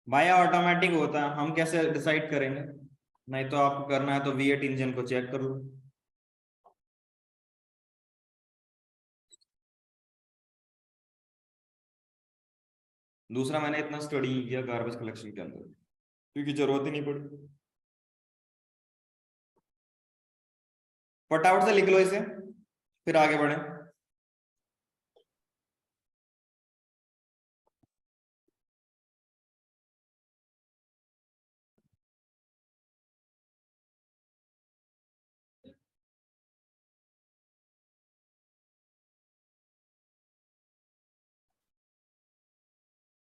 भाई ऑटोमेटिक होता है, हम कैसे डिसाइड करेंगे? नहीं तो आपको करना है तो V8 इंजन को चेक कर लो। दूसरा, मैंने इतना स्टडी नहीं किया गार्बेज कलेक्शन के अंदर, क्योंकि जरूरत ही नहीं पड़ी। फटाफट से लिख लो इसे, फिर आगे बढ़े।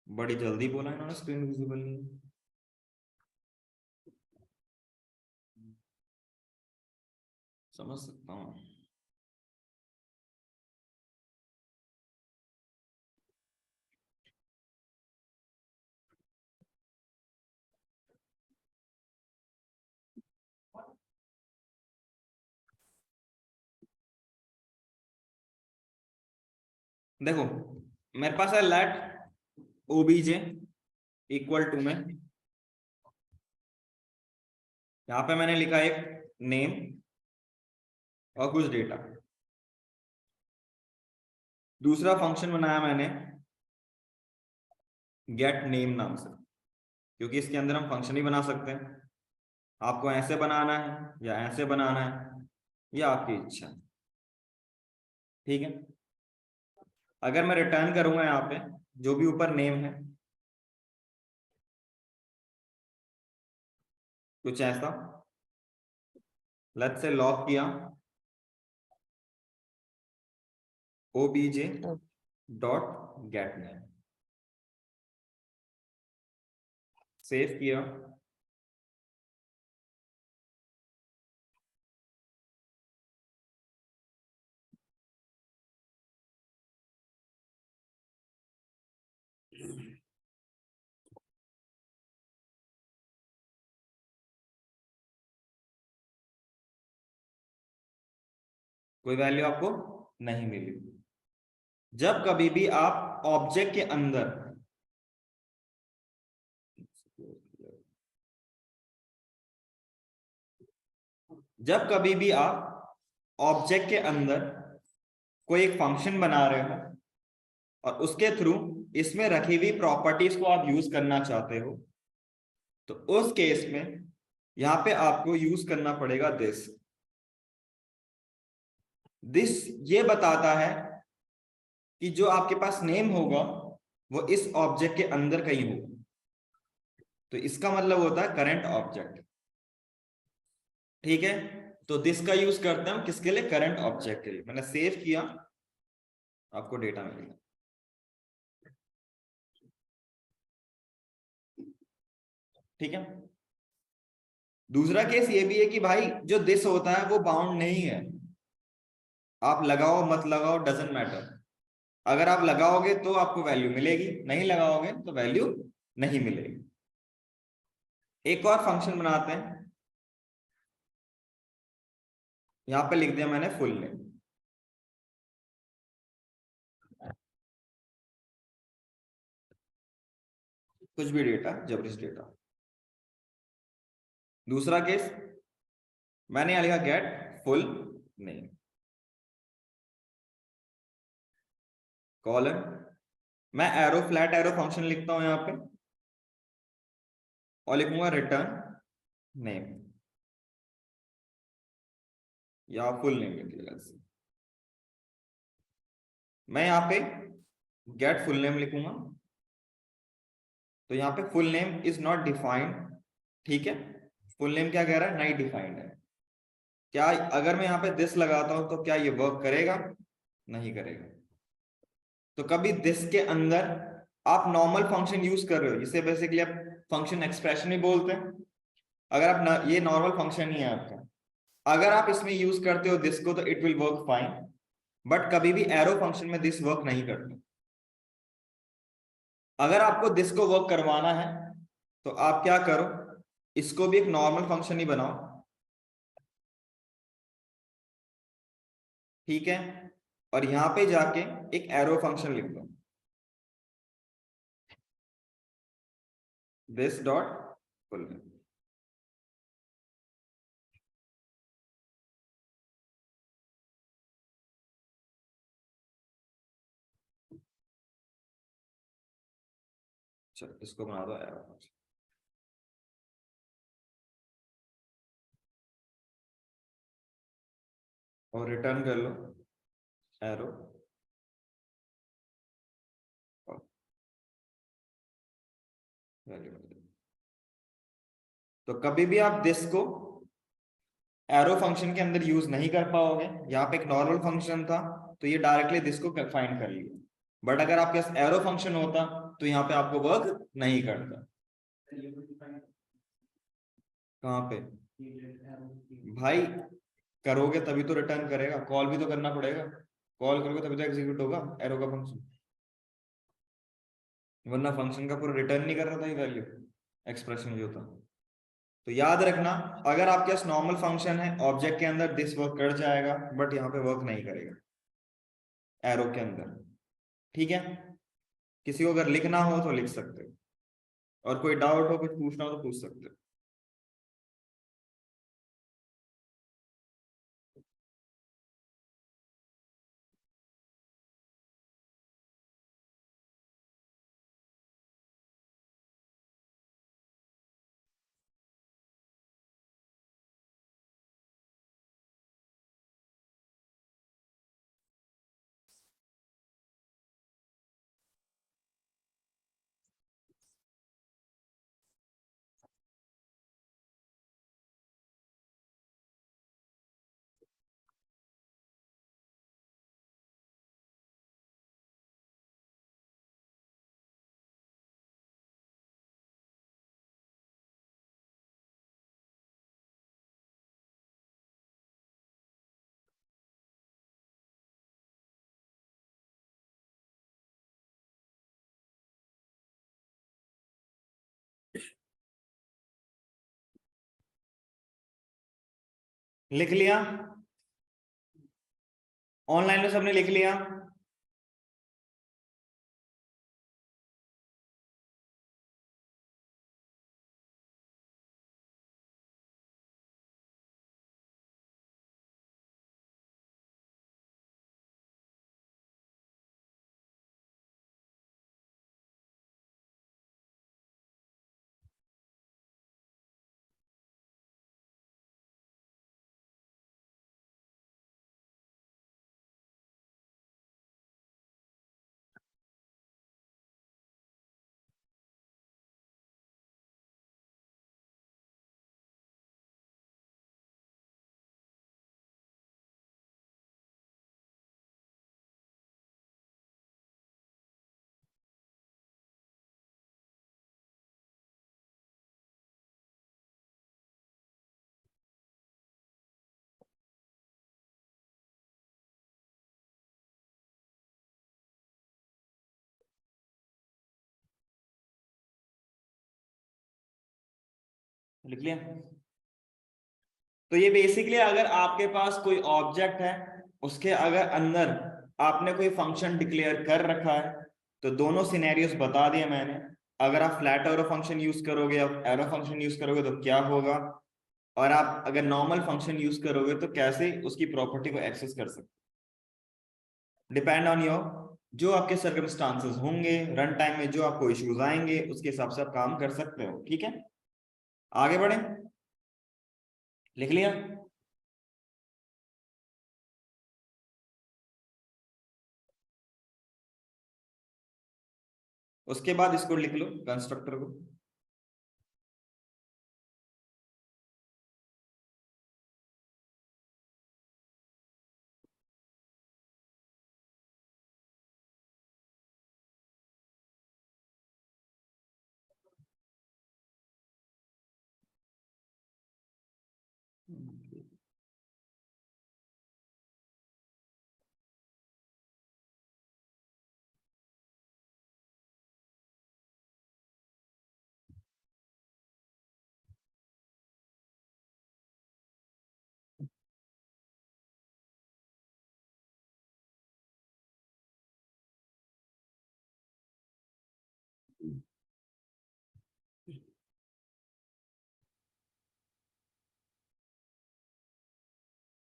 बड़ी जल्दी बोला इन्होंने, स्क्रीन विजिबल नहीं है। समझ सकता हूँ। देखो, मेरे पास है लेट ओबीजे इक्वल टू में, यहां पे मैंने लिखा एक नेम और कुछ डेटा। दूसरा फंक्शन बनाया मैंने गेट नेम नाम से, क्योंकि इसके अंदर हम फंक्शन ही बना सकते हैं। आपको ऐसे बनाना है या ऐसे बनाना है, ये आपकी इच्छा है। ठीक है, अगर मैं रिटर्न करूंगा यहाँ पे जो भी ऊपर नेम है, कुछ ऐसा, लेट्स से लॉग किया obj dot gate name, save किया, कोई वैल्यू आपको नहीं मिली। जब कभी भी आप ऑब्जेक्ट के अंदर जब कभी भी आप ऑब्जेक्ट के अंदर कोई एक फंक्शन बना रहे हो और उसके थ्रू इसमें रखी हुई प्रॉपर्टीज को आप यूज करना चाहते हो, तो उस केस में यहां पे आपको यूज करना पड़ेगा दिस ये बताता है कि जो आपके पास नेम होगा वो इस ऑब्जेक्ट के अंदर कहीं होगा, तो इसका मतलब होता है करंट ऑब्जेक्ट। ठीक है, तो दिस का यूज करते हैं हम किसके लिए? करंट ऑब्जेक्ट के लिए। मैंने सेव किया, आपको डेटा मिलेगा। ठीक है, दूसरा केस ये भी है कि भाई जो दिस होता है वो बाउंड नहीं है, आप लगाओ मत लगाओ डजेंट मैटर। अगर आप लगाओगे तो आपको वैल्यू मिलेगी, नहीं लगाओगे तो वैल्यू नहीं मिलेगी। एक और फंक्शन बनाते हैं, यहां पे लिख दिया मैंने फुल नेम, कुछ भी डेटा, जबरदस्त डेटा। दूसरा केस मैंने यहां लिखा गेट फुल नेम, कॉलन, मैं एरो फ्लैट एरो फंक्शन लिखता हूं यहां पे और लिखूंगा रिटर्न नेम या फुल नेम लिखिएगा। मैं यहाँ पे गेट फुल नेम लिखूंगा, तो यहाँ पे full name is not defined. ठीक है, फुल नेम क्या कह रहा है? नहीं डिफाइंड है। क्या अगर मैं यहाँ पे दिस लगाता हूं तो क्या ये वर्क करेगा? नहीं करेगा। तो कभी दिस के अंदर आप नॉर्मल फंक्शन यूज कर रहे हो, इसे बेसिकली आप फंक्शन एक्सप्रेशन ही बोलते हैं। अगर आप ये नॉर्मल फंक्शन ही है आपका, अगर आप इसमें यूज करते हो दिस को तो it will work fine, but कभी भी एरो फंक्शन में दिस वर्क नहीं करता। अगर आपको दिस को वर्क करवाना है तो आप क्या करो, इसको भी एक नॉर्मल फंक्शन ही बनाओ, ठीक है, और यहां पे जाके एक एरो फंक्शन लिख दो, दिस डॉट फुल। चलो इसको बना दो एरो फंक्शन और रिटर्न कर लो एरो। तो कभी भी आप दिस को एरो फंक्शन के अंदर यूज नहीं कर पाओगे। यहाँ पे एक नॉर्मल फंक्शन था तो ये डायरेक्टली दिस को फाइंड कर लिया, बट अगर आपके पास एरो फंक्शन होता तो यहाँ पे आपको वर्क नहीं करता। कहाँ पे भाई, करोगे तभी तो रिटर्न करेगा, कॉल भी तो करना पड़ेगा, कॉल करोगे तभी तो एग्जीक्यूट होगा एरो का फंक्शन, वरना फंक्शन का पूरा रिटर्न नहीं कर रहा था ये वैल्यू, एक्सप्रेशन जो था। तो याद रखना, अगर आपके पास नॉर्मल फंक्शन है ऑब्जेक्ट के अंदर दिस वर्क कर जाएगा, बट यहाँ पे वर्क नहीं करेगा एरो के अंदर, ठीक है। किसी को अगर लिखना हो तो लिख सकते हो, और कोई डाउट हो कुछ पूछना हो तो पूछ सकते हो। लिख लिया, ऑनलाइन में सबने लिख लिया। लिख लिया। तो ये बेसिकली अगर आपके पास कोई ऑब्जेक्ट है, उसके अगर अंदर आपने कोई फंक्शन डिक्लेयर कर रखा है, तो दोनों सिनेरियोस बता दिए मैंने। अगर आप फ्लैट एरो फंक्शन यूज करोगे या एरो फंक्शन यूज करोगे तो क्या होगा, और आप अगर नॉर्मल फंक्शन यूज करोगे तो कैसे उसकी प्रॉपर्टी को एक्सेस कर सकते, डिपेंड ऑन योर जो आपके सर्कमस्टांसेस होंगे, रन टाइम में जो आपको इश्यूज आएंगे उसके हिसाब से आप काम कर सकते हो, ठीक है। आगे बढ़े, लिख लिया। उसके बाद इसको लिख लो कंस्ट्रक्टर को।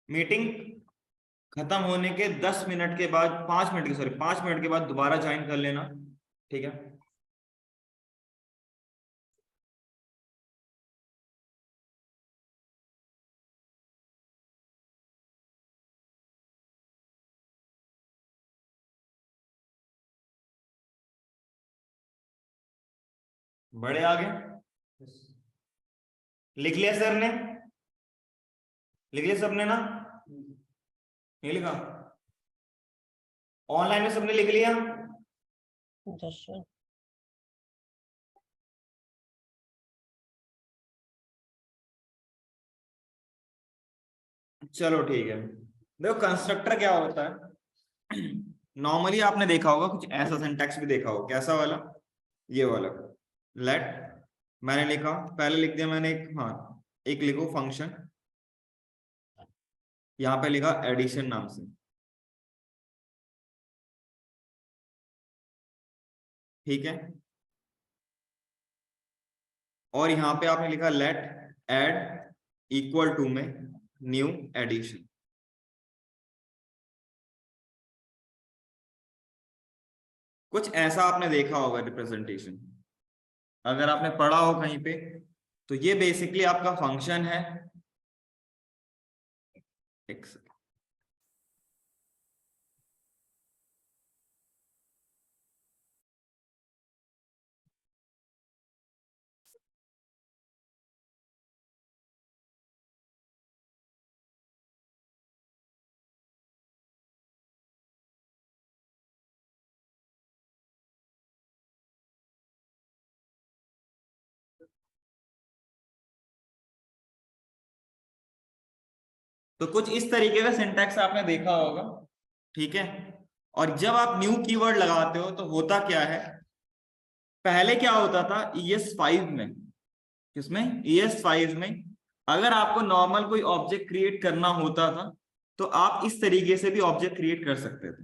मीटिंग खत्म होने के 10 मिनट के बाद, 5 मिनट के, सॉरी 5 मिनट के बाद दोबारा ज्वाइन कर लेना, ठीक है। बड़े आगे लिख लिया सर ने, लिख लिया सबने ना, नहीं लिखा? ऑनलाइन में सबने लिख लिया? चलो ठीक है। देखो कंस्ट्रक्टर क्या होता है, नॉर्मली आपने देखा होगा कुछ ऐसा सिंटैक्स भी देखा होगा, कैसा वाला, ये वाला। लेट, मैंने लिखा, पहले लिख दिया मैंने एक, हाँ एक लिखो फंक्शन, यहाँ पे लिखा एडिशन नाम से, ठीक है। और यहाँ पे आपने लिखा लेट ऐड इक्वल टू में न्यू एडिशन। कुछ ऐसा आपने देखा होगा रिप्रेजेंटेशन, अगर आपने पढ़ा हो कहीं पे, तो ये बेसिकली आपका फंक्शन है। एक सेकंड, तो कुछ इस तरीके का सिंटैक्स आपने देखा होगा, ठीक है। और जब आप न्यू कीवर्ड लगाते हो तो होता क्या है, पहले क्या होता था ES5 में, किसमें, ES5 में, अगर आपको नॉर्मल कोई ऑब्जेक्ट क्रिएट करना होता था तो आप इस तरीके से भी ऑब्जेक्ट क्रिएट कर सकते थे,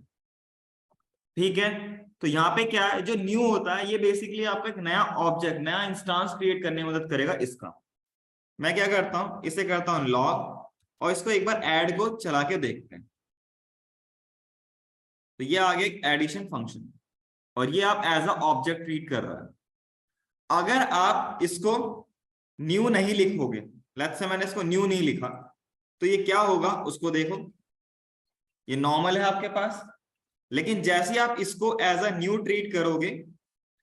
ठीक है। तो यहाँ पे क्या है, जो न्यू होता है ये बेसिकली आपका एक नया ऑब्जेक्ट, नया इंस्टांस क्रिएट करने में मदद करेगा इसका। मैं क्या करता हूं, इसे करता हूं लॉग, और इसको एक बार ऐड को चला के देखते हैं। तो ये आ गया एक एडिशन फंक्शन, और ये आप एज अ ऑब्जेक्ट ट्रीट कर रहा है। अगर आप इसको न्यू नहीं लिखोगे, लेट्स से मैंने इसको न्यू नहीं लिखा, तो ये क्या होगा उसको देखो, ये नॉर्मल है आपके पास, लेकिन जैसे ही आप इसको एज अ न्यू ट्रीट करोगे,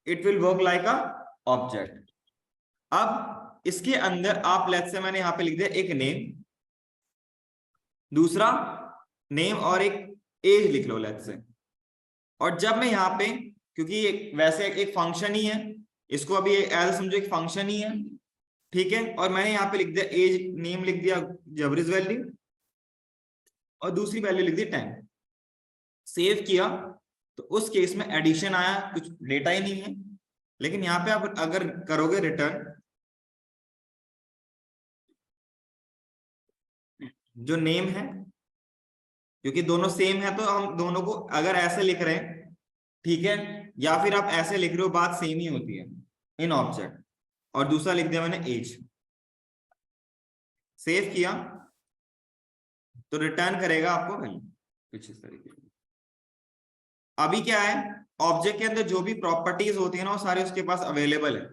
it will work like a object. अब इसके अंदर आप, लेट्स से मैंने यहां पे लिख दिया एक नेम, दूसरा नेम और एक एज लिख लो लेट्स से। और जब मैं यहाँ पे, क्योंकि वैसे एक फंक्शन ही है, इसको अभी एज समझो एक फंक्शन ही है, ठीक है। और मैंने यहाँ पे लिख दिया एज, नेम लिख दिया जबरिज वैल्यू, और दूसरी वैल्यू लिख दी 10, सेव किया, तो उस केस में एडिशन आया, कुछ डेटा ही नहीं है। लेकिन यहाँ पे आप अगर करोगे रिटर्न, जो नेम है, क्योंकि दोनों सेम है तो हम दोनों को अगर ऐसे लिख रहे हैं, ठीक है, या फिर आप ऐसे लिख रहे हो, बात सेम ही होती है इन ऑब्जेक्ट। और दूसरा लिख दिया मैंने एज, सेव किया, तो रिटर्न करेगा आपको वैल्यू कुछ इस तरीके से। अभी क्या है, ऑब्जेक्ट के अंदर जो भी प्रॉपर्टीज होती है ना, वो सारे उसके पास अवेलेबल है।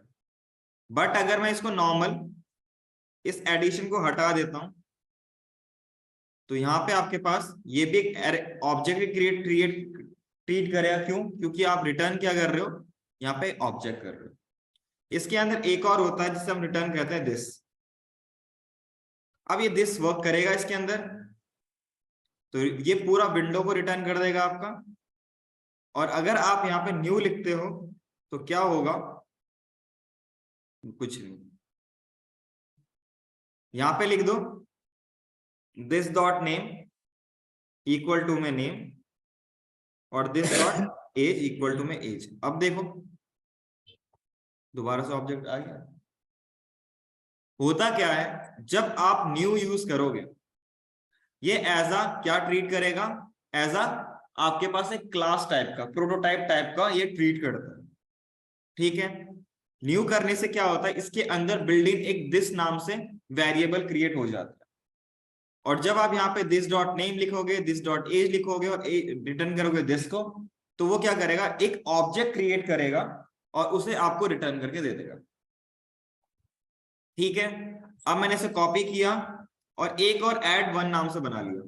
बट अगर मैं इसको नॉर्मल इस एडिशन को हटा देता हूं, तो यहाँ पे आपके पास ये भी एक ऑब्जेक्ट ट्रीट करेगा। क्यों? क्योंकि आप रिटर्न क्या कर रहे हो, यहाँ पे ऑब्जेक्ट कर रहे हो। इसके अंदर एक और होता है जिसे हम रिटर्न कहते हैं दिस। अब ये दिस वर्क करेगा इसके अंदर, तो ये पूरा विंडो को रिटर्न कर देगा आपका। और अगर आप यहाँ पे न्यू लिखते हो तो क्या होगा, कुछ नहीं, यहाँ पे लिख दो this dot name equal to में नेम, और this dot age equal to में एज। अब देखो दोबारा से ऑब्जेक्ट आ गया। होता क्या है, जब आप न्यू यूज करोगे, ये एज अ क्या ट्रीट करेगा, एज अ आपके पास एक क्लास टाइप का, प्रोटोटाइप टाइप का ये ट्रीट करता है, ठीक है। न्यू करने से क्या होता है, इसके अंदर बिल्डिंग एक दिस नाम से वेरिएबल क्रिएट हो जाता है, और जब आप यहाँ पे दिस डॉट नेम लिखोगे, दिस डॉट एज लिखोगे और रिटर्न करोगे दिस को, तो वो क्या करेगा, एक ऑब्जेक्ट क्रिएट करेगा और उसे आपको रिटर्न करके दे देगा। ठीक है, अब मैंने इसे कॉपी किया और एक और ऐड वन नाम से बना लिया,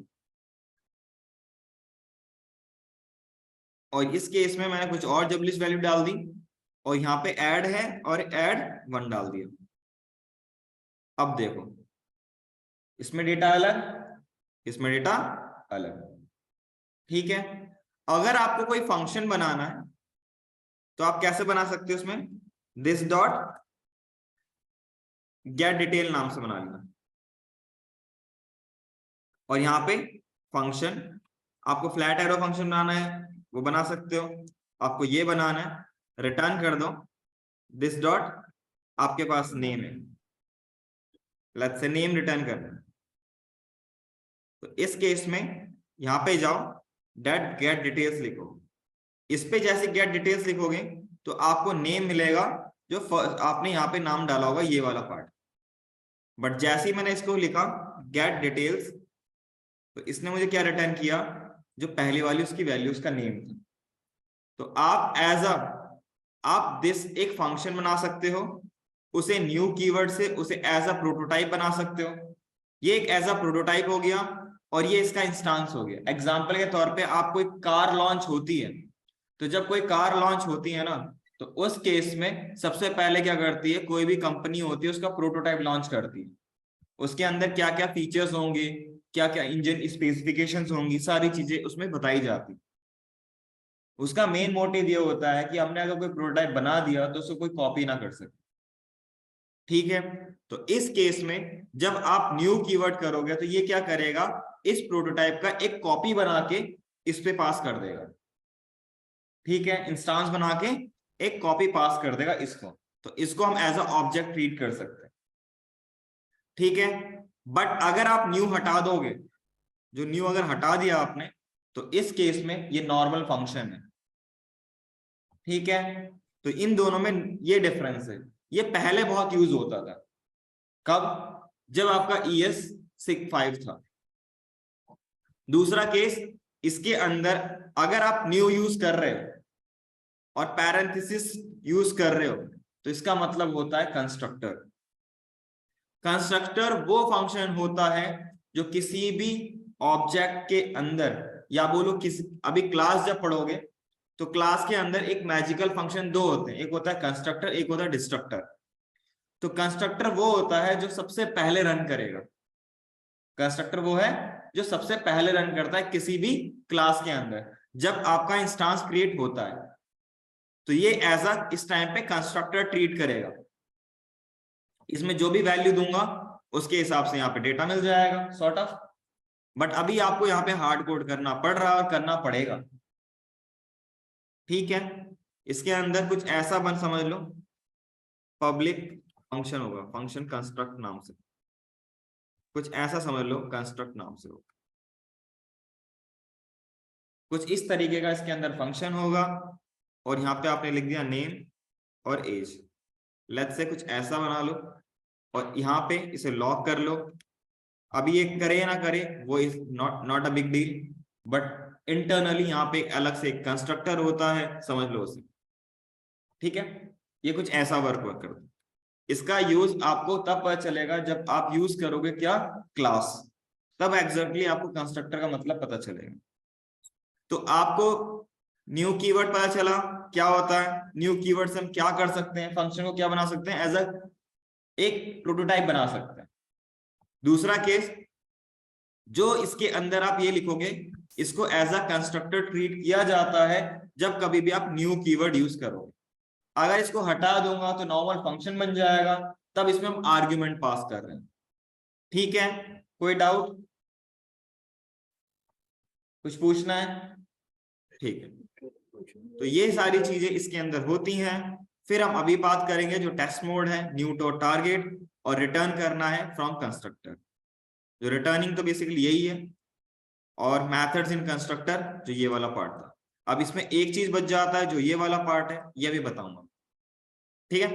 और इस केस में मैंने कुछ और जबलिश वैल्यू डाल दी और यहाँ पे ऐड है और ऐड वन डाल दिया। अब देखो, इसमें डेटा अलग, इसमें डेटा अलग। ठीक है, अगर आपको कोई फंक्शन बनाना है तो आप कैसे बना सकते हो, उसमें दिस डॉट गेट डिटेल नाम से बना लिया, और यहाँ पे फंक्शन, आपको फ्लैट एरो फंक्शन बनाना है वो बना सकते हो, आपको ये बनाना है रिटर्न कर दो दिस डॉट, आपके पास नेम है, लेट्स से नेम रिटर्न करना है, तो इस केस में यहाँ पे जाओ, डेट गेट डिटेल्स लिखो, इस पे जैसे गेट डिटेल्स लिखोगे तो आपको नेम मिलेगा जो आपने यहाँ पे नाम डाला होगा, ये वाला पार्ट। बट जैसे ही मैंने इसको लिखा गेट डिटेल्स, तो इसने मुझे क्या रिटर्न किया, जो पहली वाली उसकी वैल्यू उसका नेम था। तो आप दिस एक फंक्शन बना सकते हो, उसे न्यू कीवर्ड से उसे एज अ प्रोटोटाइप बना सकते हो, ये एक एज अ प्रोटोटाइप हो गया और ये इसका इंस्टांस हो गया। एग्जांपल के तौर पे आप कोई कार लॉन्च होती है, तो जब कोई कार लॉन्च होती है ना, तो उस केस में सबसे पहले क्या करती है, कोई भी कंपनी होती है उसका प्रोटोटाइप लॉन्च करती है, उसके अंदर क्या क्या फीचर्स होंगे, क्या क्या इंजन स्पेसिफिकेशंस होंगी, सारी चीजें उसमें बताई जाती। उसका मेन मोटिव ये होता है कि हमने अगर कोई प्रोटोटाइप बना दिया तो उसको कोई कॉपी ना कर सके। ठीक है, तो इस केस में जब आप न्यू कीवर्ड करोगे तो ये क्या करेगा, इस प्रोटोटाइप का एक कॉपी बना के इस पे पास कर देगा। ठीक है, इंस्टांस बना के एक कॉपी पास कर देगा इसको, तो इसको हम एज अ ऑब्जेक्ट ट्रीट कर सकते हैं। ठीक है, बट अगर आप न्यू हटा दोगे, जो न्यू अगर हटा दिया आपने, तो इस केस में ये नॉर्मल फंक्शन है। ठीक है, तो इन दोनों में ये डिफरेंस है। ये पहले बहुत यूज होता था, कब, जब आपका ES 5 था। दूसरा केस, इसके अंदर अगर आप न्यू यूज कर रहे हो और पैरेंथेसिस यूज कर रहे हो, तो इसका मतलब होता है कंस्ट्रक्टर। कंस्ट्रक्टर वो फंक्शन होता है जो किसी भी ऑब्जेक्ट के अंदर, या बोलो किसी, अभी क्लास जब पढ़ोगे तो क्लास के अंदर एक मैजिकल फंक्शन दो होते हैं, एक होता है कंस्ट्रक्टर, एक होता है डिस्ट्रक्टर। तो कंस्ट्रक्टर वो होता है जो सबसे पहले रन करेगा, कंस्ट्रक्टर वो है जो सबसे पहले रन करता है किसी भी क्लास के अंदर जब आपका इंस्टांस क्रिएट होता है, तो ये एज अ इस टाइम पे कंस्ट्रक्टर ट्रीट करेगा। इसमें जो भी वैल्यू दूंगा उसके हिसाब से यहाँ पे डेटा मिल जाएगा, सॉर्ट ऑफ। बट अभी आपको यहाँ पे हार्ड कोड करना पड़ रहा है और करना पड़ेगा। ठीक है, इसके अंदर कुछ ऐसा बन समझ लो, पब्लिक फंक्शन होगा, फंक्शन कंस्ट्रक्ट नाम से, कुछ ऐसा समझ लो, कंस्ट्रक्ट नाम से होगा, कुछ इस तरीके का इसके अंदर फंक्शन होगा, और यहाँ पे आपने लिख दिया नेम और एज। लेट्स से कुछ ऐसा बना लो और यहाँ पे इसे लॉक कर लो। अभी ये करे या ना करे वो is not a big deal, but internally यहाँ पे अलग से एक कंस्ट्रक्टर होता है, समझ लो उसे। ठीक है, ये कुछ ऐसा वर्क कर दो। इसका यूज आपको तब पता चलेगा जब आप यूज करोगे क्या, क्लास, तब एग्जैक्टली आपको कंस्ट्रक्टर का मतलब पता चलेगा। तो आपको न्यू कीवर्ड पता चला क्या होता है, न्यू कीवर्ड से हम क्या कर सकते हैं, फंक्शन को क्या बना सकते हैं, एज अ एक प्रोटोटाइप बना सकते हैं। दूसरा केस, जो इसके अंदर आप ये लिखोगे, इसको एज अ कंस्ट्रक्टर ट्रीट किया जाता है जब कभी भी आप न्यू कीवर्ड यूज करोगे। अगर इसको हटा दूंगा तो नॉर्मल फंक्शन बन जाएगा, तब इसमें हम आर्ग्यूमेंट पास कर रहे हैं। ठीक है, कोई डाउट, कुछ पूछना है? ठीक है, तो ये सारी चीजें इसके अंदर होती हैं। फिर हम अभी बात करेंगे जो टेस्ट मोड है, न्यू टू टारगेट, और रिटर्न करना है फ्रॉम कंस्ट्रक्टर। जो रिटर्निंग तो बेसिकली यही है, और मेथड्स इन कंस्ट्रक्टर जो ये वाला पार्ट था। अब इसमें एक चीज बच जाता है जो ये वाला पार्ट है, ये भी बताऊंगा। ठीक है,